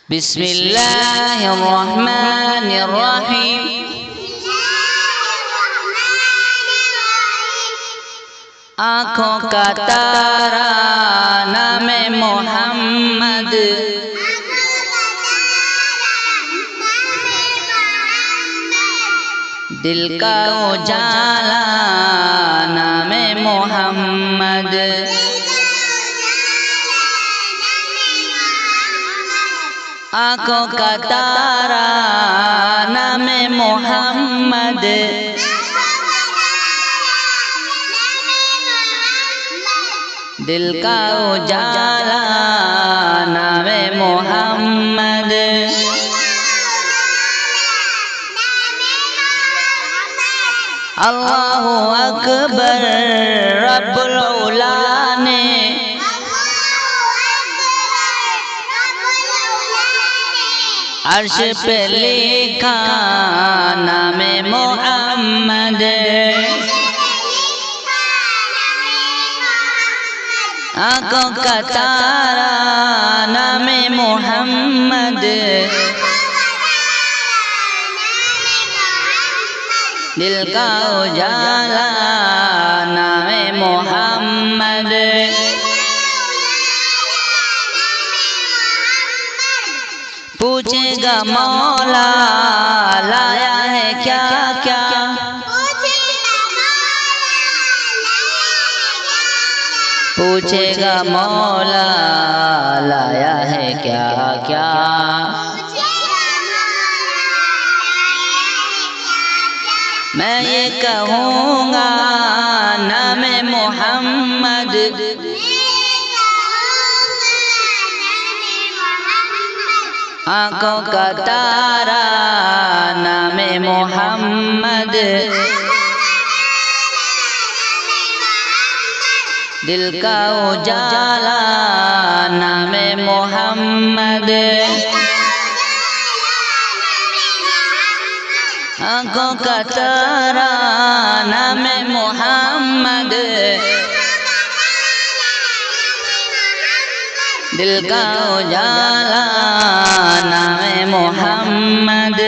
बिस्मिल्लाहिर्रहमानिर्रहीम। आँखों का तारा नाम मोहम्मद, दिल का उजाला नाम मोहम्मद, आँखों का तारा नाम मोहम्मद, दिल का उजाला नाम मोहम्मद। अल्लाहु अकबर रब्बुल उला ने अर्श पे लिखा नाम मोहम्मद, आँखों का तारा नाम मोहम्मद, दिल का उजाला नाम मोहम्मद। पूछेगा मौला लाया है क्या क्या, पूछेगा मौला लाया है क्या क्या, मैं ये कहूँगा नाम मोहम्मद, आँखों का तारा नाम मोहम्मद, दिल का उजाला नाम मोहम्मद, आँखों का तारा नाम मोहम्मद, दिल का उजाला नाम मोहम्मद।